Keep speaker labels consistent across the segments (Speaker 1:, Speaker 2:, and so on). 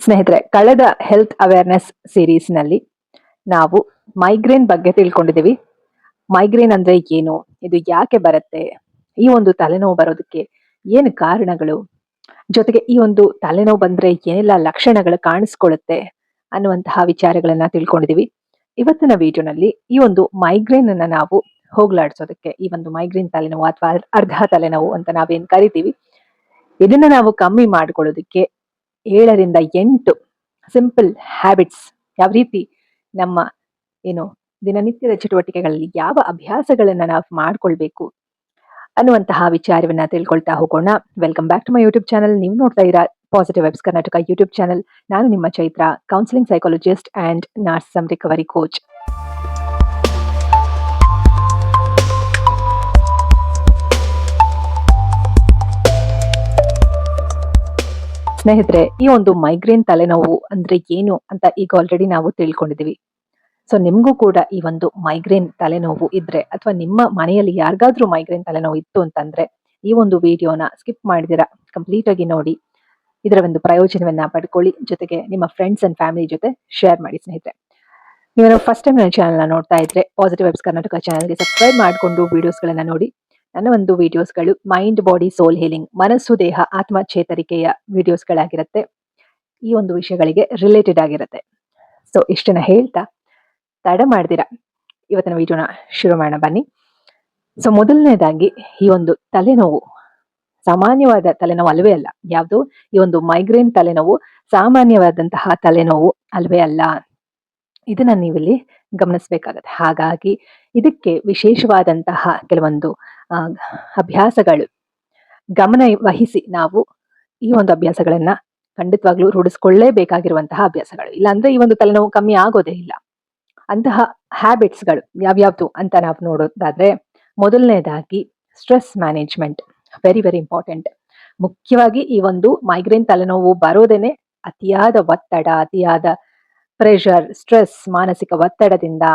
Speaker 1: ಸ್ನೇಹಿತರೆ, ಕಳೆದ health awareness ಸೀರೀಸ್ನಲ್ಲಿ ನಾವು ಮೈಗ್ರೇನ್ ಬಗ್ಗೆ ತಿಳ್ಕೊಂಡಿದ್ದೀವಿ. ಮೈಗ್ರೇನ್ ಅಂದ್ರೆ ಏನು, ಇದು ಯಾಕೆ ಬರುತ್ತೆ, ಈ ಒಂದು ತಲೆನೋವು ಬರೋದಕ್ಕೆ ಏನು ಕಾರಣಗಳು, ಜೊತೆಗೆ ಈ ಒಂದು ತಲೆನೋವು ಬಂದ್ರೆ ಏನೆಲ್ಲ ಲಕ್ಷಣಗಳು ಕಾಣಿಸ್ಕೊಳ್ಳುತ್ತೆ ಅನ್ನುವಂತಹ ವಿಚಾರಗಳನ್ನ ತಿಳ್ಕೊಂಡಿದ್ದೀವಿ. ಇವತ್ತಿನ ವಿಡಿಯೋನಲ್ಲಿ ಈ ಒಂದು ಮೈಗ್ರೇನ್ ಅನ್ನ ನಾವು ಹೋಗ್ಲಾಡ್ಸೋದಕ್ಕೆ, ಈ ಒಂದು ಮೈಗ್ರೇನ್ ತಲೆನೋವು ಅಥವಾ ಅರ್ಧ ತಲೆನೋವು ಅಂತ ನಾವೇನ್ ಕರಿತೀವಿ, ಇದನ್ನ ನಾವು ಕಮ್ಮಿ ಮಾಡ್ಕೊಳ್ಳೋದಕ್ಕೆ 7ರಿಂದ 8 ಸಿಂಪಲ್ ಹ್ಯಾಬಿಟ್ಸ್, ಯಾವ ರೀತಿ ನಮ್ಮ ಏನು ದಿನನಿತ್ಯದ ಚಟುವಟಿಕೆಗಳಲ್ಲಿ ಯಾವ ಅಭ್ಯಾಸಗಳನ್ನ ನಾವು ಮಾಡ್ಕೊಳ್ಬೇಕು ಅನ್ನುವಂತಹ ವಿಚಾರವನ್ನ ತಿಳ್ಕೊಳ್ತಾ ಹೋಗೋಣ. Welcome back to my YouTube channel. ನೀವು ನೋಡ್ತಾ ಇರಾ positive vibes Karnataka YouTube channel. ನಾನು ನಿಮ್ಮ Chaitra, counselling psychologist and narcissism recovery coach. ಸ್ನೇಹಿತರೆ, ಈ ಒಂದು ಮೈಗ್ರೇನ್ ತಲೆನೋವು ಅಂದ್ರೆ ಏನು ಅಂತ ಈಗ ಆಲ್ರೆಡಿ ನಾವು ತಿಳ್ಕೊಂಡಿದೀವಿ. ಸೊ ನಿಮ್ಗೂ ಕೂಡ ಈ ಒಂದು ಮೈಗ್ರೇನ್ ತಲೆನೋವು ಇದ್ರೆ, ಅಥವಾ ನಿಮ್ಮ ಮನೆಯಲ್ಲಿ ಯಾರಿಗಾದ್ರೂ ಮೈಗ್ರೇನ್ ತಲೆನೋವು ಇತ್ತು ಅಂತಂದ್ರೆ, ಈ ಒಂದು ವಿಡಿಯೋನ ಸ್ಕಿಪ್ ಮಾಡಿದಿರಾ ಕಂಪ್ಲೀಟ್ ಆಗಿ ನೋಡಿ, ಇದರ ಒಂದು ಪ್ರಯೋಜನವನ್ನ ಪಡ್ಕೊಳ್ಳಿ. ಜೊತೆಗೆ ನಿಮ್ಮ ಫ್ರೆಂಡ್ಸ್ ಅಂಡ್ ಫ್ಯಾಮಿಲಿ ಜೊತೆ ಶೇರ್ ಮಾಡಿ. ಸ್ನೇಹಿತರೆ, ನೀವು ಫಸ್ಟ್ ಟೈಮ್ ನನ್ನ ಚಾನಲ್ನ ನೋಡ್ತಾ ಇದ್ರೆ ಪಾಸಿಟಿವ್ ವೈಬ್ಸ್ ಕರ್ನಾಟಕ ಚಾನಲ್ಗೆ ಸಬ್ಸ್ಕ್ರೈಬ್ ಮಾಡಿಕೊಂಡು ವಿಡಿಯೋಸ್ಗಳನ್ನ ನೋಡಿ. ನನ್ನ ಒಂದು ವಿಡಿಯೋಸ್ಗಳು ಮೈಂಡ್, ಬಾಡಿ, ಸೋಲ್ ಹೀಲಿಂಗ್, ಮನಸ್ಸು, ದೇಹ, ಆತ್ಮ ಚೇತರಿಕೆಯ ವಿಡಿಯೋಸ್ಗಳಾಗಿರುತ್ತೆ. ಈ ಒಂದು ವಿಷಯಗಳಿಗೆ ರಿಲೇಟೆಡ್ ಆಗಿರುತ್ತೆ. ಸೊ ಇಷ್ಟನ್ನ ಹೇಳ್ತಾ ತಡ ಮಾಡ್ದಿರಾ ಇವತ್ತಿನ ವಿಡಿಯೋನ ಶುರು ಮಾಡೋಣ ಬನ್ನಿ. ಸೊ ಮೊದಲನೇದಾಗಿ, ಈ ಒಂದು ತಲೆನೋವು ಸಾಮಾನ್ಯವಾದ ತಲೆನೋವು ಅಲ್ವೇ ಅಲ್ಲ. ಯಾವುದು ಈ ಒಂದು ಮೈಗ್ರೇನ್ ತಲೆನೋವು ಸಾಮಾನ್ಯವಾದಂತಹ ತಲೆನೋವು ಅಲ್ವೇ ಅಲ್ಲ. ಇದನ್ನ ನೀವಿಲ್ಲಿ ಗಮನಿಸಬೇಕಾಗತ್ತೆ. ಹಾಗಾಗಿ ಇದಕ್ಕೆ ವಿಶೇಷವಾದಂತಹ ಕೆಲವೊಂದು ಅಭ್ಯಾಸಗಳು, ಗಮನ ವಹಿಸಿ ನಾವು ಈ ಒಂದು ಅಭ್ಯಾಸಗಳನ್ನ ಖಂಡಿತವಾಗ್ಲೂ ರೂಢಿಸ್ಕೊಳ್ಳೇಬೇಕಾಗಿರುವಂತಹ ಅಭ್ಯಾಸಗಳು. ಇಲ್ಲಾಂದ್ರೆ ಈ ಒಂದು ತಲೆನೋವು ಕಮ್ಮಿ ಆಗೋದೇ ಇಲ್ಲ. ಅಂತಹ ಹ್ಯಾಬಿಟ್ಸ್ಗಳು ಯಾವ್ಯಾವ್ದು ಅಂತ ನಾವು ನೋಡೋದಾದ್ರೆ, ಮೊದಲನೇದಾಗಿ stress management, very very important. ಮುಖ್ಯವಾಗಿ ಈ ಒಂದು ಮೈಗ್ರೇನ್ ತಲೆನೋವು ಬರೋದೇನೆ ಅತಿಯಾದ ಒತ್ತಡ, ಅತಿಯಾದ ಪ್ರೆಷರ್, ಸ್ಟ್ರೆಸ್, ಮಾನಸಿಕ ಒತ್ತಡದಿಂದ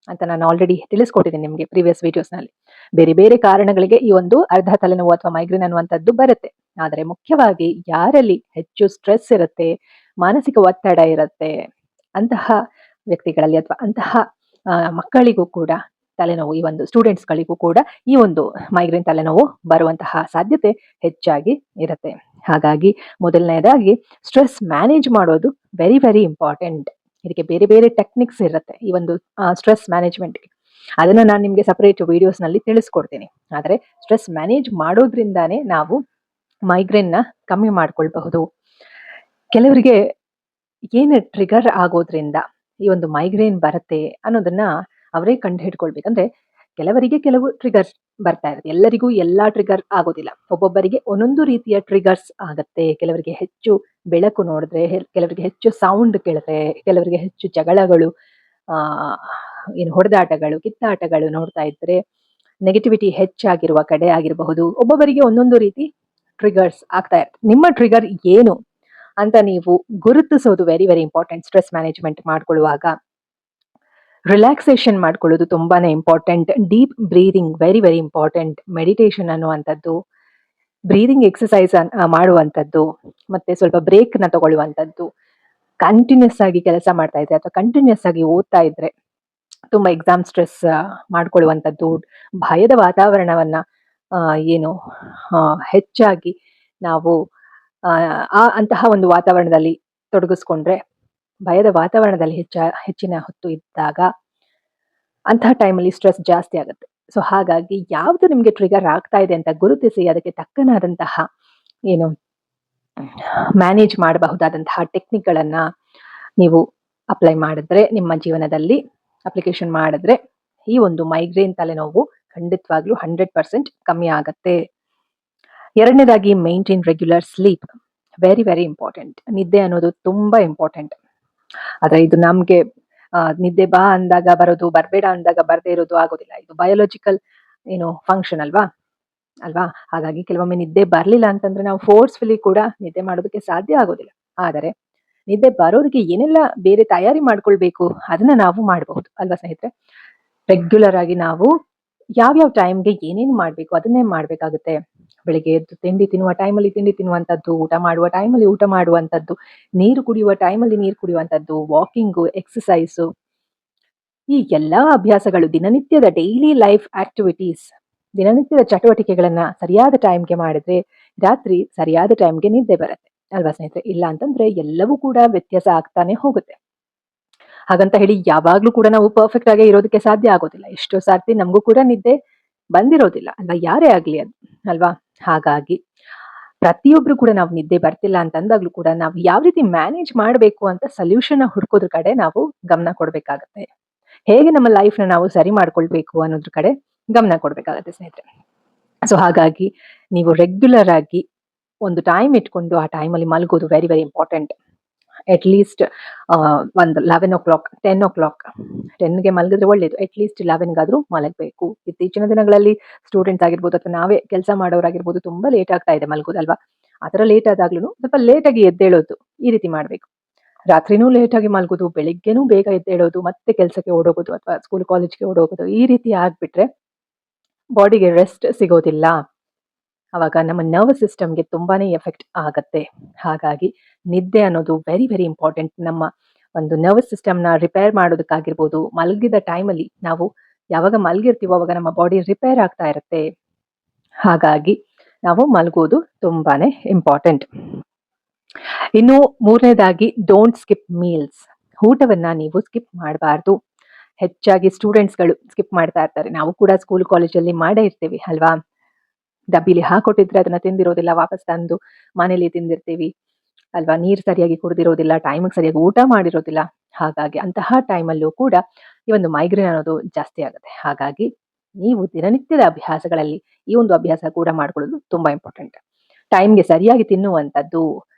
Speaker 1: ಅಂತ ನಾನು ಆಲ್ರೆಡಿ ತಿಳಿಸ್ಕೊಟ್ಟಿದ್ದೀನಿ ನಿಮಗೆ ಪ್ರೀವಿಯಸ್ ವಿಡಿಯೋಸ್ನಲ್ಲಿ. ಬೇರೆ ಬೇರೆ ಕಾರಣಗಳಿಗೆ ಈ ಒಂದು ಅರ್ಧ ತಲೆನೋವು ಅಥವಾ ಮೈಗ್ರೇನ್ ಅನ್ನುವಂಥದ್ದು ಬರುತ್ತೆ. ಆದರೆ ಮುಖ್ಯವಾಗಿ ಯಾರಲ್ಲಿ ಹೆಚ್ಚು ಸ್ಟ್ರೆಸ್ ಇರುತ್ತೆ, ಮಾನಸಿಕ ಒತ್ತಡ ಇರುತ್ತೆ, ಅಂತಹ ವ್ಯಕ್ತಿಗಳಲ್ಲಿ ಅಥವಾ ಅಂತಹ ಮಕ್ಕಳಿಗೂ ಕೂಡ ತಲೆನೋವು, ಈ ಒಂದು ಸ್ಟೂಡೆಂಟ್ಸ್ಗಳಿಗೂ ಕೂಡ ಈ ಒಂದು ಮೈಗ್ರೇನ್ ತಲೆನೋವು ಬರುವಂತಹ ಸಾಧ್ಯತೆ ಹೆಚ್ಚಾಗಿ ಇರುತ್ತೆ. ಹಾಗಾಗಿ ಮೊದಲನೇದಾಗಿ ಸ್ಟ್ರೆಸ್ ಮ್ಯಾನೇಜ್ ಮಾಡೋದು ವೆರಿ ವೆರಿ ಇಂಪಾರ್ಟೆಂಟ್. ಇದಕ್ಕೆ ಬೇರೆ ಬೇರೆ ಟೆಕ್ನಿಕ್ಸ್ ಇರುತ್ತೆ ಈ ಒಂದು ಸ್ಟ್ರೆಸ್ ಮ್ಯಾನೇಜ್ಮೆಂಟ್ಗೆ. ಅದನ್ನ ನಾನು ನಿಮಗೆ ಸಪರೇಟ್ ವಿಡಿಯೋಸ್ನಲ್ಲಿ ತಿಳಿಸ್ಕೊಡ್ತೀನಿ. ಆದರೆ ಸ್ಟ್ರೆಸ್ ಮ್ಯಾನೇಜ್ ಮಾಡೋದ್ರಿಂದಾನೇ ನಾವು ಮೈಗ್ರೇನ್ನ ಕಮ್ಮಿ ಮಾಡ್ಕೊಳ್ಬಹುದು. ಕೆಲವರಿಗೆ ಏನು ಟ್ರಿಗರ್ ಆಗೋದ್ರಿಂದ ಈ ಒಂದು ಮೈಗ್ರೇನ್ ಬರುತ್ತೆ ಅನ್ನೋದನ್ನ ಅವರೇ ಕಂಡು ಹಿಡ್ಕೊಳ್ಬೇಕಂದ್ರೆ, ಕೆಲವರಿಗೆ ಕೆಲವು ಟ್ರಿಗರ್ಸ್ ಬರ್ತಾ ಇರುತ್ತೆ. ಎಲ್ಲರಿಗೂ ಎಲ್ಲಾ ಟ್ರಿಗರ್ ಆಗೋದಿಲ್ಲ. ಒಬ್ಬೊಬ್ಬರಿಗೆ ಒಂದೊಂದು ರೀತಿಯ ಟ್ರಿಗರ್ಸ್ ಆಗತ್ತೆ. ಕೆಲವರಿಗೆ ಹೆಚ್ಚು ಬೆಳಕು ನೋಡಿದ್ರೆ, ಕೆಲವರಿಗೆ ಹೆಚ್ಚು ಸೌಂಡ್ ಕೇಳಿದ್ರೆ, ಕೆಲವರಿಗೆ ಹೆಚ್ಚು ಜಗಳಗಳು, ಏನು ಹೊಡೆದಾಟಗಳು, ಕಿತ್ತಾಟಗಳು ನೋಡ್ತಾ ಇದ್ರೆ, ನೆಗೆಟಿವಿಟಿ ಹೆಚ್ಚಾಗಿರುವ ಕಡೆ ಆಗಿರಬಹುದು. ಒಬ್ಬೊಬ್ಬರಿಗೆ ಒಂದೊಂದು ರೀತಿ ಟ್ರಿಗರ್ಸ್ ಆಗ್ತಾ ಇರುತ್ತೆ. ನಿಮ್ಮ ಟ್ರಿಗರ್ ಏನು ಅಂತ ನೀವು ಗುರುತಿಸೋದು very very important. Stress management ಮಾಡ್ಕೊಳ್ಳುವಾಗ ರಿಲ್ಯಾಕ್ಸೇಷನ್ ಮಾಡ್ಕೊಳ್ಳೋದು ತುಂಬಾನೇ important. Deep breathing very very important. Meditation ಅನ್ನುವಂಥದ್ದು, ಬ್ರೀದಿಂಗ್ ಎಕ್ಸಸೈಸ್ ಮಾಡುವಂಥದ್ದು, ಮತ್ತೆ ಸ್ವಲ್ಪ ಬ್ರೇಕ್ ನ ತಗೊಳ್ಳುವಂಥದ್ದು. ಕಂಟಿನ್ಯೂಸ್ ಆಗಿ ಕೆಲಸ ಮಾಡ್ತಾ ಇದ್ರೆ ಅಥವಾ ಕಂಟಿನ್ಯೂಸ್ ಆಗಿ ಓದ್ತಾ ಇದ್ರೆ, ತುಂಬಾ ಎಕ್ಸಾಮ್ ಸ್ಟ್ರೆಸ್ ಮಾಡ್ಕೊಳ್ಳುವಂಥದ್ದು, ಭಯದ ವಾತಾವರಣವನ್ನ ಏನು ಹೆಚ್ಚಾಗಿ ನಾವು ಅಂತಹ ಒಂದು ವಾತಾವರಣದಲ್ಲಿ ತೊಡಗಿಸ್ಕೊಂಡ್ರೆ, ಭಯದ ವಾತಾವರಣದಲ್ಲಿ ಹೆಚ್ಚಿನ ಹೊತ್ತು ಇದ್ದಾಗ ಅಂತಹ ಟೈಮಲ್ಲಿ ಸ್ಟ್ರೆಸ್ ಜಾಸ್ತಿ ಆಗುತ್ತೆ. ಸೊ ಹಾಗಾಗಿ ಯಾವುದು ನಿಮಗೆ ಟ್ರಿಗರ್ ಆಗ್ತಾ ಇದೆ ಅಂತ ಗುರುತಿಸಿ, ಅದಕ್ಕೆ ತಕ್ಕನಾದಂತಹ ಏನು ಮ್ಯಾನೇಜ್ ಮಾಡಬಹುದಾದಂತಹ ಟೆಕ್ನಿಕ್ಗಳನ್ನ ನೀವು ಅಪ್ಲೈ ಮಾಡಿದ್ರೆ, ನಿಮ್ಮ ಜೀವನದಲ್ಲಿ ಅಪ್ಲಿಕೇಶನ್ ಮಾಡಿದ್ರೆ, ಈ ಒಂದು ಮೈಗ್ರೇನ್ ತಲೆನೋವು ಖಂಡಿತವಾಗ್ಲೂ 100% ಕಮ್ಮಿ ಆಗತ್ತೆ. ಎರಡನೇದಾಗಿ, maintain regular sleep, very very important. ನಿದ್ದೆ ಅನ್ನೋದು ತುಂಬಾ ಇಂಪಾರ್ಟೆಂಟ್. ಆದ್ರೆ ಇದು ನಮ್ಗೆ ನಿದ್ದೆ ಬಾ ಅಂದಾಗ ಬರೋದು, ಬರ್ಬೇಡ ಅಂದಾಗ ಬರ್ದೇ ಇರೋದು ಆಗೋದಿಲ್ಲ. ಇದು ಬಯೋಲಾಜಿಕಲ್ ಏನು ಫಂಕ್ಷನ್ ಅಲ್ವಾ. ಹಾಗಾಗಿ ಕೆಲವೊಮ್ಮೆ ನಿದ್ದೆ ಬರ್ಲಿಲ್ಲ ಅಂತಂದ್ರೆ ನಾವು ಫೋರ್ಸ್ಫುಲಿ ಕೂಡ ನಿದ್ದೆ ಮಾಡೋದಕ್ಕೆ ಸಾಧ್ಯ ಆಗೋದಿಲ್ಲ. ಆದರೆ ನಿದ್ದೆ ಬರೋದಕ್ಕೆ ಏನೆಲ್ಲ ಬೇರೆ ತಯಾರಿ ಮಾಡ್ಕೊಳ್ಬೇಕು ಅದನ್ನ ನಾವು ಮಾಡಬಹುದು ಅಲ್ವಾ ಸ್ನೇಹಿತರೆ. ರೆಗ್ಯುಲರ್ ಆಗಿ ನಾವು ಯಾವ್ಯಾವ ಟೈಮ್ಗೆ ಏನೇನು ಮಾಡ್ಬೇಕು ಅದನ್ನೇ ಮಾಡ್ಬೇಕಾಗುತ್ತೆ. ಬೆಳಿಗ್ಗೆ ಎದ್ದು ತಿಂಡಿ ತಿನ್ನುವ ಟೈಮಲ್ಲಿ ತಿಂಡಿ ತಿನ್ನುವಂಥದ್ದು, ಊಟ ಮಾಡುವ ಟೈಮಲ್ಲಿ ಊಟ ಮಾಡುವಂಥದ್ದು, ನೀರು ಕುಡಿಯುವ ಟೈಮಲ್ಲಿ ನೀರು ಕುಡಿಯುವಂಥದ್ದು, ವಾಕಿಂಗು, ಎಕ್ಸಸೈಸು, ಈ ಎಲ್ಲಾ ಅಭ್ಯಾಸಗಳು ದಿನನಿತ್ಯದ ಡೈಲಿ ಲೈಫ್ ಆಕ್ಟಿವಿಟೀಸ್, ದಿನನಿತ್ಯದ ಚಟುವಟಿಕೆಗಳನ್ನ ಸರಿಯಾದ ಟೈಮ್ಗೆ ಮಾಡಿದ್ರೆ ರಾತ್ರಿ ಸರಿಯಾದ ಟೈಮ್ಗೆ ನಿದ್ದೆ ಬರುತ್ತೆ ಅಲ್ವಾ ಸ್ನೇಹಿತರೆ? ಇಲ್ಲ ಅಂತಂದ್ರೆ ಎಲ್ಲವೂ ಕೂಡ ವ್ಯತ್ಯಾಸ ಆಗ್ತಾನೆ ಹೋಗುತ್ತೆ. ಹಾಗಂತ ಹೇಳಿ ಯಾವಾಗ್ಲೂ ಕೂಡ ನಾವು ಪರ್ಫೆಕ್ಟ್ ಆಗೇ ಇರೋದಕ್ಕೆ ಸಾಧ್ಯ ಆಗೋದಿಲ್ಲ. ಎಷ್ಟೋ ಸರ್ತಿ ನಮಗೂ ಕೂಡ ನಿದ್ದೆ ಬಂದಿರೋದಿಲ್ಲ ಅಲ್ವಾ? ಯಾರೇ ಆಗ್ಲಿ ಅದು ಅಲ್ವಾ? ಹಾಗಾಗಿ ಪ್ರತಿಯೊಬ್ರು ಕೂಡ ನಾವು ನಿದ್ದೆ ಬರ್ತಿಲ್ಲ ಅಂತಂದಾಗ್ಲೂ ಕೂಡ ನಾವು ಯಾವ ರೀತಿ ಮ್ಯಾನೇಜ್ ಮಾಡಬೇಕು ಅಂತ ಸೊಲ್ಯೂಷನ್ ಹುಡ್ಕೋದ್ರ ಕಡೆ ನಾವು ಗಮನ ಕೊಡ್ಬೇಕಾಗತ್ತೆ. ಹೇಗೆ ನಮ್ಮ ಲೈಫ್ನ ನಾವು ಸರಿ ಮಾಡ್ಕೊಳ್ಬೇಕು ಅನ್ನೋದ್ರ ಕಡೆ ಗಮನ ಕೊಡ್ಬೇಕಾಗತ್ತೆ ಸ್ನೇಹಿತರೆ. ಸೊ ಹಾಗಾಗಿ ನೀವು ರೆಗ್ಯುಲರ್ ಆಗಿ ಒಂದು ಟೈಮ್ ಇಟ್ಕೊಂಡು ಆ ಟೈಮಲ್ಲಿ ಮಲಗೋದು very very important. At least ಒಂದು 11 o'clock 10 o'clock 10ಗೆ ಮಲಗಿದ್ರೆ ಒಳ್ಳೇದು. ಅಟ್ ಲೀಸ್ಟ್ 11ಗಾದ್ರೂ ಮಲಗಬೇಕು. ಇತ್ತೀಚಿನ ದಿನಗಳಲ್ಲಿ ಸ್ಟೂಡೆಂಟ್ಸ್ ಆಗಿರ್ಬೋದು ಅಥವಾ ನಾವೇ ಕೆಲಸ ಮಾಡೋರಾಗಿರ್ಬೋದು ತುಂಬಾ ಲೇಟ್ ಆಗ್ತಾ ಇದೆ ಮಲಗೋದಲ್ವಾ? ಆ ಥರ ಲೇಟ್ ಆದಾಗ್ಲೂ ಸ್ವಲ್ಪ ಲೇಟಾಗಿ ಎದ್ದೇಳೋದು, ಈ ರೀತಿ ಮಾಡಬೇಕು. ರಾತ್ರಿನೂ ಲೇಟಾಗಿ ಮಲಗೋದು, ಬೆಳಿಗ್ಗೆನೂ ಬೇಗ ಎದ್ದೇಳೋದು, ಮತ್ತೆ ಕೆಲಸಕ್ಕೆ ಓಡೋಗೋದು ಅಥವಾ ಸ್ಕೂಲ್ ಕಾಲೇಜ್ಗೆ ಓಡೋಗೋದು, ಈ ರೀತಿ ಆಗ್ಬಿಟ್ರೆ ಬಾಡಿಗೆ ರೆಸ್ಟ್ ಸಿಗೋದಿಲ್ಲ. ಅವಾಗ ನಮ್ಮ ನರ್ವಸ್ ಸಿಸ್ಟಮ್ಗೆ ತುಂಬಾನೇ ಎಫೆಕ್ಟ್ ಆಗತ್ತೆ. ಹಾಗಾಗಿ ನಿದ್ದೆ ಅನ್ನೋದು ವೆರಿ ವೆರಿ ಇಂಪಾರ್ಟೆಂಟ್. ನಮ್ಮ ಒಂದು ನರ್ವಸ್ ಸಿಸ್ಟಮ್ನ ರಿಪೇರ್ ಮಾಡೋದಕ್ಕಾಗಿರ್ಬೋದು, ಮಲಗಿದ ಟೈಮಲ್ಲಿ ನಾವು ಯಾವಾಗ ಮಲಗಿರ್ತೀವೋ ಅವಾಗ ನಮ್ಮ ಬಾಡಿ ರಿಪೇರ್ ಆಗ್ತಾ ಇರುತ್ತೆ. ಹಾಗಾಗಿ ನಾವು ಮಲಗೋದು ತುಂಬಾನೇ ಇಂಪಾರ್ಟೆಂಟ್. ಇನ್ನು ಮೂರನೇದಾಗಿ ಡೋಂಟ್ ಸ್ಕಿಪ್ ಮೀಲ್ಸ್. ಊಟವನ್ನ ನೀವು ಸ್ಕಿಪ್ ಮಾಡಬಾರ್ದು. ಹೆಚ್ಚಾಗಿ ಸ್ಟೂಡೆಂಟ್ಸ್ಗಳು ಸ್ಕಿಪ್ ಮಾಡ್ತಾ ಇರ್ತಾರೆ. ನಾವು ಕೂಡ ಸ್ಕೂಲ್ ಕಾಲೇಜಲ್ಲಿ ಮಾಡೇ ಇರ್ತೀವಿ ಅಲ್ವಾ? ಡಬ್ಬಿಲಿ ಹಾಕೊಟ್ಟಿದ್ರೆ ಅದನ್ನ ತಿಂದಿರೋದಿಲ್ಲ, ವಾಪಸ್ ತಂದು ಮನೇಲಿ ತಿಂದಿರ್ತೀವಿ ಅಲ್ವಾ? ನೀರು ಸರಿಯಾಗಿ ಕುಡಿದಿರೋದಿಲ್ಲ, ಟೈಮಿಗೆ ಸರಿಯಾಗಿ ಊಟ ಮಾಡಿರೋದಿಲ್ಲ. ಹಾಗಾಗಿ ಅಂತಹ ಟೈಮಲ್ಲೂ ಕೂಡ ಈ ಒಂದು ಮೈಗ್ರೇನ್ ಅನ್ನೋದು ಜಾಸ್ತಿ ಆಗುತ್ತೆ. ಹಾಗಾಗಿ ನೀವು ದಿನನಿತ್ಯದ ಅಭ್ಯಾಸಗಳಲ್ಲಿ ಈ ಒಂದು ಅಭ್ಯಾಸ ಕೂಡ ಮಾಡ್ಕೊಳ್ಳೋದು ತುಂಬಾ ಇಂಪಾರ್ಟೆಂಟ್. ಟೈಮ್ಗೆ ಸರಿಯಾಗಿ ತಿನ್ನುವಂಥದ್ದು,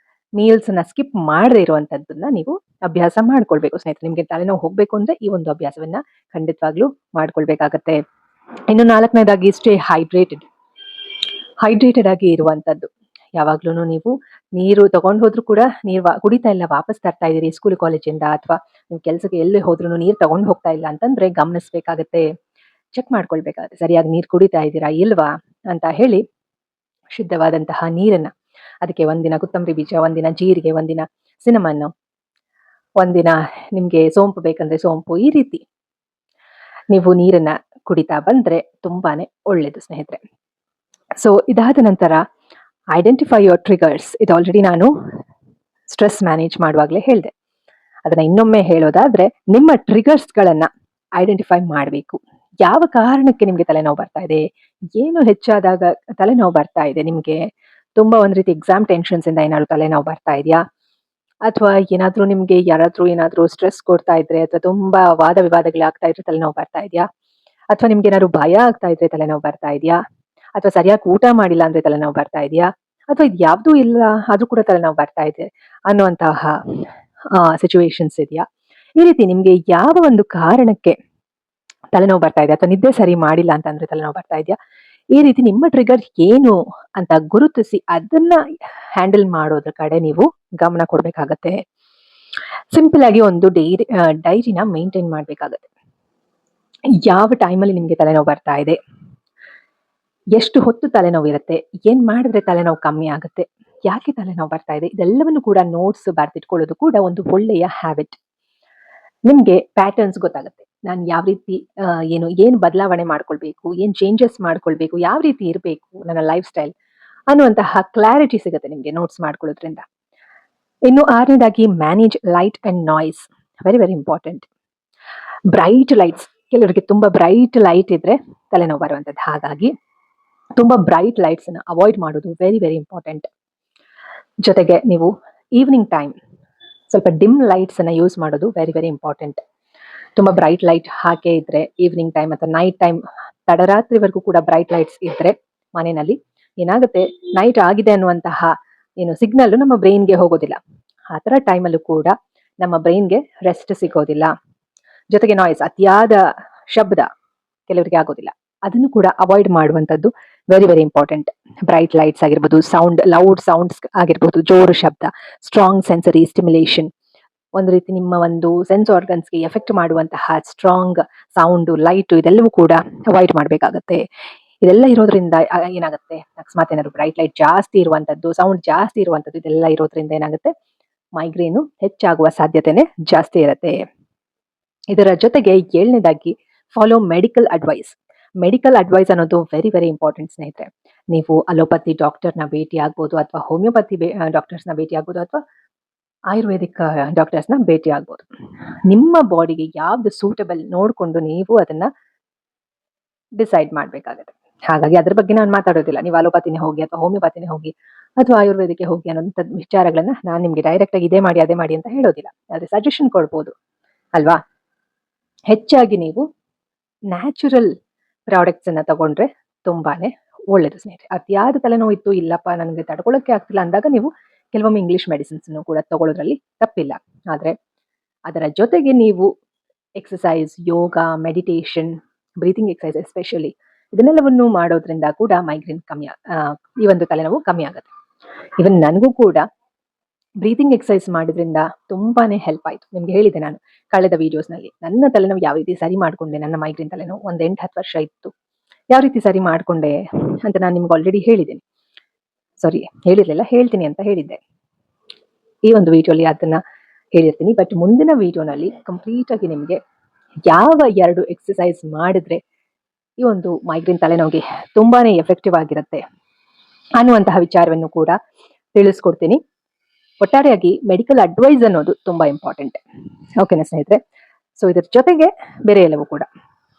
Speaker 1: ಮೀಲ್ಸ್ನ ಸ್ಕಿಪ್ ಮಾಡದೇ ಇರುವಂಥದ್ದನ್ನ ನೀವು ಅಭ್ಯಾಸ ಮಾಡ್ಕೊಳ್ಬೇಕು ಸ್ನೇಹಿತರೆ. ನಿಮಗೆ ತಲೆನೋವು ಹೋಗ್ಬೇಕು ಅಂದ್ರೆ ಈ ಒಂದು ಅಭ್ಯಾಸವನ್ನ ಖಂಡಿತವಾಗ್ಲೂ ಮಾಡ್ಕೊಳ್ಬೇಕಾಗತ್ತೆ. ಇನ್ನು 4ನೇದಾಗಿ ಸ್ಟೇ ಹೈಡ್ರೇಟೆಡ್. ಹೈಡ್ರೇಟೆಡ್ ಆಗಿ ಇರುವಂಥದ್ದು. ಯಾವಾಗ್ಲೂ ನೀವು ನೀರು ತಗೊಂಡು ಹೋದ್ರು ಕೂಡ ನೀರು ಕುಡಿತಾ ಇಲ್ಲ, ವಾಪಸ್ ತರ್ತಾ ಇದ್ದೀರಿ ಸ್ಕೂಲ್ ಕಾಲೇಜಿಂದ, ಅಥವಾ ನೀವು ಕೆಲಸಕ್ಕೆ ಎಲ್ಲಿ ಹೋದ್ರೂ ನೀರು ತಗೊಂಡು ಹೋಗ್ತಾ ಇಲ್ಲ ಅಂತಂದ್ರೆ ಗಮನಿಸ್ಬೇಕಾಗತ್ತೆ. ಚೆಕ್ ಮಾಡ್ಕೊಳ್ಬೇಕಾಗತ್ತೆ ಸರಿಯಾಗಿ ನೀರು ಕುಡಿತಾ ಇದ್ದೀರಾ ಇಲ್ವಾ ಅಂತ ಹೇಳಿ. ಶುದ್ಧವಾದಂತಹ ನೀರನ್ನ, ಅದಕ್ಕೆ ಒಂದಿನ ಕೊತ್ತಂಬರಿ ಬೀಜ, ಒಂದಿನ ಜೀರಿಗೆ, ಒಂದಿನ ಸಿನಮನ್ನು, ಒಂದಿನ ನಿಮ್ಗೆ ಸೋಂಪು ಬೇಕಂದ್ರೆ ಸೋಂಪು, ಈ ರೀತಿ ನೀವು ನೀರನ್ನ ಕುಡಿತಾ ಬಂದ್ರೆ ತುಂಬಾನೇ ಒಳ್ಳೇದು ಸ್ನೇಹಿತರೆ. ಸೊ ಇದಾದ ನಂತರ ಐಡೆಂಟಿಫೈ ಯುವರ್ ಟ್ರಿಗರ್ಸ್. ಇದು ಆಲ್ರೆಡಿ ನಾನು ಸ್ಟ್ರೆಸ್ ಮ್ಯಾನೇಜ್ ಮಾಡುವಾಗಲೇ ಹೇಳಿದೆ. ಅದನ್ನ ಇನ್ನೊಮ್ಮೆ ಹೇಳೋದಾದ್ರೆ, ನಿಮ್ಮ ಟ್ರಿಗರ್ಸ್ಗಳನ್ನ ಐಡೆಂಟಿಫೈ ಮಾಡಬೇಕು. ಯಾವ ಕಾರಣಕ್ಕೆ ನಿಮ್ಗೆ ತಲೆನೋವು ಬರ್ತಾ ಇದೆ, ಏನು ಹೆಚ್ಚಾದಾಗ ತಲೆನೋವು ಬರ್ತಾ ಇದೆ ನಿಮ್ಗೆ, ತುಂಬಾ ಒಂದ್ ರೀತಿ ಎಕ್ಸಾಮ್ ಟೆನ್ಷನ್ಸ್ ಇಂದ ಏನಾದ್ರು ತಲೆನೋವು ಬರ್ತಾ ಇದೆಯಾ, ಅಥವಾ ಏನಾದ್ರೂ ನಿಮ್ಗೆ ಯಾರಾದ್ರೂ ಏನಾದ್ರೂ ಸ್ಟ್ರೆಸ್ ಕೊಡ್ತಾ ಇದ್ರೆ, ಅಥವಾ ತುಂಬಾ ವಾದ ವಿವಾದಗಳಾಗ್ತಾ ಇದ್ರೆ ತಲೆನೋವು ಬರ್ತಾ ಇದೆಯಾ, ಅಥವಾ ನಿಮ್ಗೆ ಏನಾದ್ರು ಭಯ ಆಗ್ತಾ ಇದ್ರೆ ತಲೆನೋವು ಬರ್ತಾ ಇದೆಯಾ, ಅಥವಾ ಸರಿಯಾಗಿ ಊಟ ಮಾಡಿಲ್ಲ ಅಂದ್ರೆ ತಲೆನೋವು ಬರ್ತಾ ಇದೆಯಾ, ಅಥವಾ ಇದು ಯಾವ್ದೂ ಇಲ್ಲ ಆದ್ರೂ ಕೂಡ ತಲೆನೋವು ಬರ್ತಾ ಇದೆ ಅನ್ನುವಂತಹ ಸಿಚುವೇಶನ್ಸ್ ಇದೆಯಾ. ಈ ರೀತಿ ನಿಮ್ಗೆ ಯಾವ ಒಂದು ಕಾರಣಕ್ಕೆ ತಲೆನೋವು ಬರ್ತಾ ಇದೆ, ಅಥವಾ ನಿದ್ದೆ ಸರಿ ಮಾಡಿಲ್ಲ ಅಂತಂದ್ರೆ ತಲೆನೋವು ಬರ್ತಾ ಇದೆಯಾ, ಈ ರೀತಿ ನಿಮ್ಮ ಟ್ರಿಗರ್ ಏನು ಅಂತ ಗುರುತಿಸಿ ಅದನ್ನ ಹ್ಯಾಂಡಲ್ ಮಾಡೋದ್ರ ಕಡೆ ನೀವು ಗಮನ ಕೊಡ್ಬೇಕಾಗತ್ತೆ. ಸಿಂಪಲ್ ಆಗಿ ಒಂದು ಡೈರಿನ ಮೇಂಟೈನ್ ಮಾಡ್ಬೇಕಾಗತ್ತೆ. ಯಾವ ಟೈಮಲ್ಲಿ ನಿಮ್ಗೆ ತಲೆನೋವು ಬರ್ತಾ ಇದೆ, ಎಷ್ಟು ಹೊತ್ತು ತಲೆನೋವು ಇರುತ್ತೆ, ಏನ್ ಮಾಡಿದ್ರೆ ತಲೆನೋವು ಕಮ್ಮಿ ಆಗುತ್ತೆ, ಯಾಕೆ ತಲೆನೋವು ಬರ್ತಾ ಇದೆ, ಇದೆಲ್ಲವನ್ನು ಕೂಡ ನೋಟ್ಸ್ ಬರ್ದಿಟ್ಕೊಳ್ಳೋದು ಕೂಡ ಒಂದು ಒಳ್ಳೆಯ ಹ್ಯಾಬಿಟ್. ನಿಮ್ಗೆ ಪ್ಯಾಟರ್ನ್ಸ್ ಗೊತ್ತಾಗುತ್ತೆ. ನಾನು ಯಾವ ರೀತಿ ಏನು ಬದಲಾವಣೆ ಮಾಡ್ಕೊಳ್ಬೇಕು, ಏನ್ ಚೇಂಜಸ್ ಮಾಡ್ಕೊಳ್ಬೇಕು, ಯಾವ ರೀತಿ ಇರಬೇಕು ನನ್ನ ಲೈಫ್ ಸ್ಟೈಲ್ ಅನ್ನುವಂತಹ ಕ್ಲಾರಿಟಿ ಸಿಗುತ್ತೆ ನಿಮ್ಗೆ ನೋಟ್ಸ್ ಮಾಡ್ಕೊಳ್ಳೋದ್ರಿಂದ. ಇನ್ನು 6ನೇದಾಗಿ manage light and noise. Very very important. Bright lights, ಕೆಲವರಿಗೆ ತುಂಬಾ ಬ್ರೈಟ್ ಲೈಟ್ ಇದ್ರೆ ತಲೆನೋವು ಬರುವಂಥದ್ದು. ಹಾಗಾಗಿ ತುಂಬಾ ಬ್ರೈಟ್ ಲೈಟ್ಸ್ ಅನ್ನ ಅವಾಯ್ಡ್ ಮಾಡೋದು ವೆರಿ ವೆರಿ ಇಂಪಾರ್ಟೆಂಟ್. ಜೊತೆಗೆ ನೀವು ಈವ್ನಿಂಗ್ ಟೈಮ್ ಸ್ವಲ್ಪ ಡಿಮ್ ಲೈಟ್ಸ್ ಅನ್ನ ಯೂಸ್ ಮಾಡೋದು ವೆರಿ ವೆರಿ ಇಂಪಾರ್ಟೆಂಟ್. ತುಂಬಾ ಬ್ರೈಟ್ ಲೈಟ್ ಹಾಕೇ ಇದ್ರೆ ಈವ್ನಿಂಗ್ ಟೈಮ್ ಅಥವಾ ನೈಟ್ ಟೈಮ್ ತಡರಾತ್ರಿವರೆಗೂ ಕೂಡ ಬ್ರೈಟ್ ಲೈಟ್ಸ್ ಇದ್ರೆ ಮನೆಯಲ್ಲಿ ಏನಾಗುತ್ತೆ, ನೈಟ್ ಆಗಿದೆ ಅನ್ನುವಂತಹ ಸಿಗ್ನಲ್ ನಮ್ಮ ಬ್ರೈನ್ಗೆ ಹೋಗೋದಿಲ್ಲ. ಆ ಥರ ಟೈಮಲ್ಲೂ ಕೂಡ ನಮ್ಮ ಬ್ರೈನ್ಗೆ ರೆಸ್ಟ್ ಸಿಗೋದಿಲ್ಲ. ಜೊತೆಗೆ ನಾಯ್ಸ್, ಅತಿಯಾದ ಶಬ್ದ ಕೆಲವರಿಗೆ ಆಗೋದಿಲ್ಲ, ಅದನ್ನು ಕೂಡ ಅವಾಯ್ಡ್ ಮಾಡುವಂಥದ್ದು very very important. Bright lights ಆಗಿರ್ಬೋದು, ಲೌಡ್ ಸೌಂಡ್ಸ್ ಆಗಿರ್ಬೋದು, ಜೋರು ಶಬ್ದ, ಸ್ಟ್ರಾಂಗ್ ಸೆನ್ಸರಿ ಸ್ಟಿಮ್ಯುಲೇಷನ್, ಒಂದು ರೀತಿ ನಿಮ್ಮ ಒಂದು ಸೆನ್ಸ್ ಆರ್ಗನ್ಸ್ಗೆ ಎಫೆಕ್ಟ್ ಮಾಡುವಂತಹ ಸ್ಟ್ರಾಂಗ್ ಸೌಂಡು, ಲೈಟು, ಇದೆಲ್ಲವೂ ಕೂಡ ಅವಾಯ್ಡ್ ಮಾಡಬೇಕಾಗತ್ತೆ. ಇದೆಲ್ಲ ಇರೋದ್ರಿಂದ ಏನಾಗುತ್ತೆ, ಅಕಸ್ಮಾತ್ ಏನಾದ್ರು ಬ್ರೈಟ್ ಲೈಟ್ ಜಾಸ್ತಿ ಇರುವಂತದ್ದು, ಸೌಂಡ್ ಜಾಸ್ತಿ ಇರುವಂತದ್ದು, ಇದೆಲ್ಲ ಇರೋದ್ರಿಂದ ಏನಾಗುತ್ತೆ, ಮೈಗ್ರೇನು ಹೆಚ್ಚಾಗುವ ಸಾಧ್ಯತೆನೆ ಜಾಸ್ತಿ ಇರುತ್ತೆ. ಇದರ ಜೊತೆಗೆ 7ನೇದಾಗಿ follow medical advice. Medical advice ಅನ್ನೋದು ವೆರಿ ವೆರಿ ಇಂಪಾರ್ಟೆಂಟ್ ಸ್ನೇಹಿತರೆ. ನೀವು ಅಲೋಪತಿ ಡಾಕ್ಟರ್ನ ಭೇಟಿ ಆಗ್ಬೋದು, ಅಥವಾ ಹೋಮಿಯೋಪತಿ ಡಾಕ್ಟರ್ಸ್ನ ಭೇಟಿ ಆಗ್ಬೋದು, ಅಥವಾ ಆಯುರ್ವೇದಿಕ್ ಡಾಕ್ಟರ್ಸ್ನ ಭೇಟಿ ಆಗ್ಬೋದು. ನಿಮ್ಮ ಬಾಡಿಗೆ ಯಾವ್ದು ಸೂಟಬಲ್ ನೋಡಿಕೊಂಡು ನೀವು ಅದನ್ನ ಡಿಸೈಡ್ ಮಾಡಬೇಕಾಗುತ್ತೆ. ಹಾಗಾಗಿ ಅದ್ರ ಬಗ್ಗೆ ನಾನು ಮಾತಾಡೋದಿಲ್ಲ. ನೀವು ಅಲೋಪತಿನೇ ಹೋಗಿ ಅಥವಾ ಹೋಮಿಯೋಪತಿನೇ ಹೋಗಿ ಅಥವಾ ಆಯುರ್ವೇದಕ್ಕೆ ಹೋಗಿ ಅನ್ನೋಂಥ ವಿಚಾರಗಳನ್ನ ನಾನು ನಿಮ್ಗೆ ಡೈರೆಕ್ಟ್ ಆಗಿ ಇದೇ ಮಾಡಿ ಅದೇ ಮಾಡಿ ಅಂತ ಹೇಳೋದಿಲ್ಲ. ಆದ್ರೆ ಸಜೆಷನ್ ಕೊಡ್ಬೋದು ಅಲ್ವಾ. ಹೆಚ್ಚಾಗಿ ನೀವು ನ್ಯಾಚುರಲ್ ಪ್ರಾಡಕ್ಟ್ಸ್ ಅನ್ನ ತಗೊಂಡ್ರೆ ತುಂಬಾನೇ ಒಳ್ಳೇದು ಸ್ನೇಹಿತರೆ. ಅತಿಯಾದ ತಲೆನೋವು ಇತ್ತು, ಇಲ್ಲಪ್ಪ ನನಗೆ ತಡ್ಕೊಳ್ಳೋಕೆ ಆಗ್ತಿಲ್ಲ ಅಂದಾಗ ನೀವು ಕೆಲವೊಮ್ಮೆ ಇಂಗ್ಲಿಷ್ ಮೆಡಿಸಿನ್ಸ್ ಕೂಡ ತಗೊಳ್ಳೋದ್ರಲ್ಲಿ ತಪ್ಪಿಲ್ಲ. ಆದ್ರೆ ಅದರ ಜೊತೆಗೆ ನೀವು ಎಕ್ಸಸೈಸ್, ಯೋಗ, ಮೆಡಿಟೇಷನ್, ಬ್ರೀತಿಂಗ್ ಎಕ್ಸಸೈಸ್ ಎಸ್ಪೆಷಲಿ ಇದನ್ನೆಲ್ಲವನ್ನು ಮಾಡೋದ್ರಿಂದ ಕೂಡ ಮೈಗ್ರೇನ್ ಈ ಒಂದು ತಲೆನೋವು ಕಮ್ಮಿ ಆಗುತ್ತೆ. ಇವನ್ ನನಗೂ ಕೂಡ ಬ್ರೀತಿಂಗ್ ಎಕ್ಸಸೈಸ್ ಮಾಡಿದ್ರಿಂದ ತುಂಬಾನೇ ಹೆಲ್ಪ್ ಆಯ್ತು. ನಿಮ್ಗೆ ಹೇಳಿದೆ ನಾನು ಕಳೆದ ವಿಡಿಯೋಸ್ ನಲ್ಲಿ ನನ್ನ ತಲೆನೋವು ಯಾವ ರೀತಿ ಸರಿ ಮಾಡ್ಕೊಂಡೆ. ನನ್ನ ಮೈಗ್ರೇನ್ ತಲೆನೋವು 8-10 ವರ್ಷ ಇತ್ತು, ಯಾವ ರೀತಿ ಸರಿ ಮಾಡ್ಕೊಂಡೆ ಅಂತ ನಾನು ನಿಮ್ಗೆ ಆಲ್ರೆಡಿ ಹೇಳಿದ್ದೀನಿ. ಸಾರಿ, ಹೇಳಿರ್ಲಿಲ್ಲ, ಹೇಳ್ತೀನಿ ಅಂತ ಹೇಳಿದ್ದೆ ಈ ಒಂದು ವಿಡಿಯೋಲಿ, ಅದನ್ನ ಹೇಳಿರ್ತೀನಿ. ಬಟ್ ಮುಂದಿನ ವಿಡಿಯೋನಲ್ಲಿ ಕಂಪ್ಲೀಟ್ ಆಗಿ ನಿಮ್ಗೆ ಯಾವ 2 ಎಕ್ಸಸೈಸ್ ಮಾಡಿದ್ರೆ ಈ ಒಂದು ಮೈಗ್ರೇನ್ ತಲೆನೋವಿಗೆ ತುಂಬಾನೇ ಎಫೆಕ್ಟಿವ್ ಆಗಿರುತ್ತೆ ಅನ್ನುವಂತಹ ವಿಚಾರವನ್ನು ಕೂಡ ತಿಳಿಸ್ಕೊಡ್ತೀನಿ. ಒಟ್ಟಾರೆಯಾಗಿ ಮೆಡಿಕಲ್ ಅಡ್ವೈಸ್ ಅನ್ನೋದು ತುಂಬಾ ಇಂಪಾರ್ಟೆಂಟ್. ಓಕೆನಾ ಸ್ನೇಹಿತರೆ. ಸೊ ಇದ್ರ ಜೊತೆಗೆ ಬೇರೆ ಎಲ್ಲವೂ ಕೂಡ,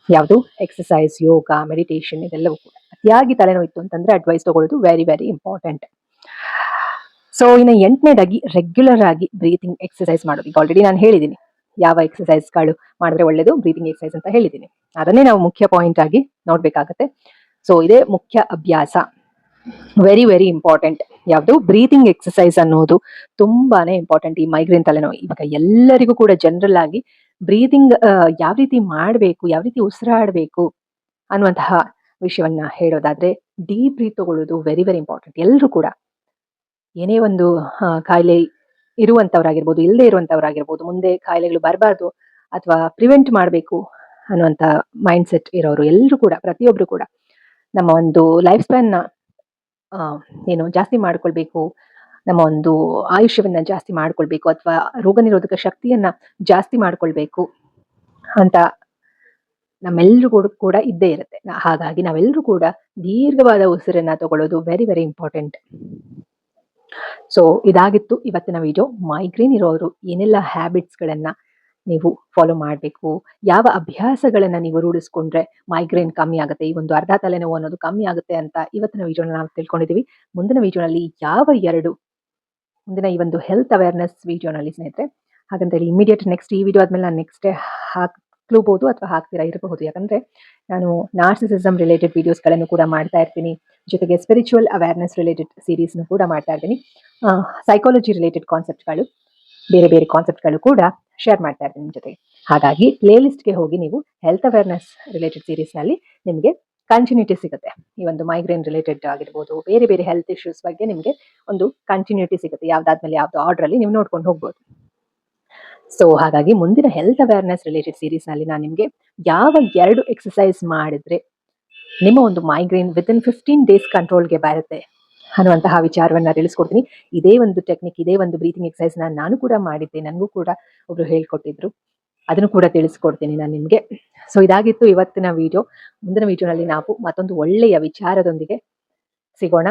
Speaker 1: ಯಾವುದು ಎಕ್ಸಸೈಸ್, ಯೋಗ, ಮೆಡಿಟೇಷನ್ ಇದೆಲ್ಲವೂ ಕೂಡ. ಅತಿಯಾಗಿ ತಲೆನೋವು ಇತ್ತು ಅಂತಂದ್ರೆ ಅಡ್ವೈಸ್ ತಗೊಳ್ಳೋದು ವೆರಿ ವೆರಿ ಇಂಪಾರ್ಟೆಂಟ್. ಸೊ ಇನ್ನು 8ನೇದಾಗಿ ರೆಗ್ಯುಲರ್ ಆಗಿ ಬ್ರೀತಿಂಗ್ ಎಕ್ಸಸೈಸ್ ಮಾಡೋದು. ಈಗ ಆಲ್ರೆಡಿ ನಾನು ಹೇಳಿದ್ದೀನಿ ಯಾವ ಎಕ್ಸಸೈಸ್ಗಳು ಮಾಡಿದ್ರೆ ಒಳ್ಳೇದು, ಬ್ರೀತಿಂಗ್ ಎಕ್ಸಸೈಸ್ ಅಂತ ಹೇಳಿದ್ದೀನಿ. ಅದನ್ನೇ ನಾವು ಮುಖ್ಯ ಪಾಯಿಂಟ್ ಆಗಿ ನೋಡ್ಬೇಕಾಗತ್ತೆ. ಸೊ ಇದೇ ಮುಖ್ಯ ಅಭ್ಯಾಸ, ವೆರಿ ವೆರಿ ಇಂಪಾರ್ಟೆಂಟ್. ಯಾವುದು ಬ್ರೀತಿಂಗ್ ಎಕ್ಸಸೈಸ್ ಅನ್ನೋದು ತುಂಬಾನೇ ಇಂಪಾರ್ಟೆಂಟ್ ಈ ಮೈಗ್ರೇನ್ ತಲೆನೋವು. ಇವಾಗ ಎಲ್ಲರಿಗೂ ಕೂಡ ಜನರಲ್ ಆಗಿ ಬ್ರೀತಿಂಗ್ ಯಾವ ರೀತಿ ಮಾಡಬೇಕು, ಯಾವ ರೀತಿ ಉಸಿರಾಡಬೇಕು ಅನ್ನುವಂತಹ ವಿಷಯವನ್ನ ಹೇಳೋದಾದ್ರೆ, ಡೀಪ್ ಬ್ರೀತ್ ತಗೊಳ್ಳೋದು ವೆರಿ ವೆರಿ ಇಂಪಾರ್ಟೆಂಟ್. ಎಲ್ಲರೂ ಕೂಡ ಏನೇ ಒಂದು ಕಾಯಿಲೆ ಇರುವಂತವ್ರಾಗಿರ್ಬೋದು, ಇಲ್ಲದೆ ಇರುವಂತವ್ರಾಗಿರ್ಬೋದು, ಮುಂದೆ ಕಾಯಿಲೆಗಳು ಬರಬಾರ್ದು ಅಥವಾ ಪ್ರಿವೆಂಟ್ ಮಾಡಬೇಕು ಅನ್ನುವಂತ ಮೈಂಡ್ ಸೆಟ್ ಇರೋರು ಎಲ್ಲರೂ ಕೂಡ, ಪ್ರತಿಯೊಬ್ರು ಕೂಡ ನಮ್ಮ ಒಂದು ಲೈಫ್ ಸ್ಪ್ಯಾನ್ ಏನು ಜಾಸ್ತಿ ಮಾಡ್ಕೊಳ್ಬೇಕು, ನಮ್ಮ ಒಂದು ಆಯುಷ್ಯವನ್ನ ಜಾಸ್ತಿ ಮಾಡ್ಕೊಳ್ಬೇಕು, ಅಥವಾ ರೋಗ ನಿರೋಧಕ ಶಕ್ತಿಯನ್ನ ಜಾಸ್ತಿ ಮಾಡ್ಕೊಳ್ಬೇಕು ಅಂತ ನಮ್ಮೆಲ್ಲರಿಗೂ ಕೂಡ ಇದ್ದೇ ಇರುತ್ತೆ. ಹಾಗಾಗಿ ನಾವೆಲ್ಲರೂ ಕೂಡ ದೀರ್ಘವಾದ ಉಸಿರನ್ನ ತಗೊಳ್ಳೋದು ವೆರಿ ವೆರಿ ಇಂಪಾರ್ಟೆಂಟ್. ಸೊ ಇದಾಗಿತ್ತು ಇವತ್ತಿನ ವಿಡಿಯೋ. ಮೈಗ್ರೇನ್ ಇರೋರು ಏನೆಲ್ಲ ಹ್ಯಾಬಿಟ್ಸ್ಗಳನ್ನ ನೀವು ಫಾಲೋ ಮಾಡಬೇಕು, ಯಾವ ಅಭ್ಯಾಸಗಳನ್ನ ನೀವು ರೂಢಿಸ್ಕೊಂಡ್ರೆ ಮೈಗ್ರೇನ್ ಕಮ್ಮಿ ಆಗುತ್ತೆ, ಈ ಒಂದು ಅರ್ಧ ತಲೆನೋವು ಅನ್ನೋದು ಕಮ್ಮಿ ಆಗುತ್ತೆ ಅಂತ ಇವತ್ತಿನ ವಿಡಿಯೋನ ನಾವು ತಿಳ್ಕೊಂಡಿದೀವಿ. ಮುಂದಿನ ವಿಡಿಯೋನಲ್ಲಿ ಮುಂದಿನ ಈ ಒಂದು ಹೆಲ್ತ್ ಅವೇರ್ನೆಸ್ ವಿಡಿಯೋನಲ್ಲಿ ಸ್ನೇಹಿತರೆ, ಹಾಗಂತ ಹೇಳಿ ಇಮಿಡಿಯೇಟ್ ನೆಕ್ಸ್ಟ್ ಈ ವಿಡಿಯೋ ಆದ್ಮೇಲೆ ನಾನು ನೆಕ್ಸ್ಟ್ ಹಾಕ್ಲೂಬಹುದು ಅಥವಾ ಹಾಕ್ತೀರಾ ಇರಬಹುದು. ಯಾಕಂದ್ರೆ ನಾನು ನಾರ್ಸಿಸಿಸಮ್ ರಿಲೇಟೆಡ್ ವಿಡಿಯೋಸ್ಗಳನ್ನು ಕೂಡ ಮಾಡ್ತಾ ಇರ್ತೀನಿ, ಜೊತೆಗೆ ಸ್ಪಿರಿಚುವಲ್ ಅವೇರ್ನೆಸ್ ರಿಲೇಟೆಡ್ ಸೀರೀಸ್ನು ಕೂಡ ಮಾಡ್ತಾ ಇರ್ತೀನಿ. ಸೈಕಾಲಜಿ ರಿಲೇಟೆಡ್ ಕಾನ್ಸೆಪ್ಟ್ಗಳು, ಬೇರೆ ಬೇರೆ ಕಾನ್ಸೆಪ್ಟ್ಗಳು ಕೂಡ ಶೇರ್ ಮಾಡ್ತಾ ಇರ್ತೀನಿ ನಿಮ್ಮ ಜೊತೆಗೆ. ಹಾಗಾಗಿ ಪ್ಲೇ ಲಿಸ್ಟ್ಗೆ ಹೋಗಿ ನೀವು ಹೆಲ್ತ್ ಅವೇರ್ನೆಸ್ ರಿಲೇಟೆಡ್ ಸೀರೀಸ್ನಲ್ಲಿ ನಿಮಗೆ ಕಂಟಿನ್ಯೂಟಿ ಸಿಗುತ್ತೆ. ಈ ಒಂದು ಮೈಗ್ರೇನ್ ರಿಲೇಟೆಡ್ ಆಗಿರ್ಬೋದು, ಬೇರೆ ಬೇರೆ ಹೆಲ್ತ್ ಇಶ್ಯೂಸ್ ಬಗ್ಗೆ ನಿಮಗೆ ಒಂದು ಕಂಟಿನ್ಯೂಟಿ ಸಿಗುತ್ತೆ. ಯಾವ್ದಾದ್ಮೇಲೆ ಯಾವ್ದು ಆರ್ಡರ್ ಅಲ್ಲಿ ನೀವು ನೋಡ್ಕೊಂಡು ಹೋಗ್ಬೋದು. ಸೊ ಹಾಗಾಗಿ ಮುಂದಿನ ಹೆಲ್ತ್ ಅವೇರ್ನೆಸ್ ರಿಲೇಟೆಡ್ ಸೀರೀಸ್ನಲ್ಲಿ ನಾನು ನಿಮಗೆ ಯಾವ 2 ಎಕ್ಸಸೈಸ್ ಮಾಡಿದ್ರೆ ನಿಮ್ಮ ಒಂದು ಮೈಗ್ರೇನ್ ವಿತಿನ್ 15 ಡೇಸ್ ಕಂಟ್ರೋಲ್ಗೆ ಬರುತ್ತೆ ಅನ್ನುವಂತಹ ವಿಚಾರವನ್ನ ತಿಳಿಸ್ಕೊಡ್ತೀನಿ. ಇದೇ ಒಂದು ಟೆಕ್ನಿಕ್, ಇದೇ ಒಂದು ಬ್ರೀತಿಂಗ್ ಎಕ್ಸಸೈಸ್ ನಾನು ಕೂಡ ಮಾಡಿದ್ದೆ, ನನಗೂ ಕೂಡ ಒಬ್ರು ಹೇಳ್ಕೊಟ್ಟಿದ್ರು, ಅದನ್ನು ಕೂಡ ತಿಳಿಸ್ಕೊಡ್ತೀನಿ ನಾನು ನಿಮ್ಗೆ. ಸೊ ಇದಾಗಿತ್ತು ಇವತ್ತಿನ ವಿಡಿಯೋ. ಮುಂದಿನ ವಿಡಿಯೋನಲ್ಲಿ ನಾವು ಮತ್ತೊಂದು ಒಳ್ಳೆಯ ವಿಚಾರದೊಂದಿಗೆ ಸಿಗೋಣ.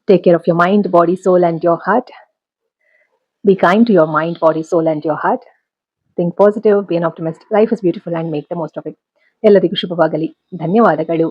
Speaker 1: Take care of your mind, body, soul and your heart. Be kind to your mind, body, soul and your heart. Think positive, be an optimist. Life is beautiful and make the most of it. ಎಲ್ಲರಿಗೂ ಶುಭವಾಗಲಿ. ಧನ್ಯವಾದಗಳು.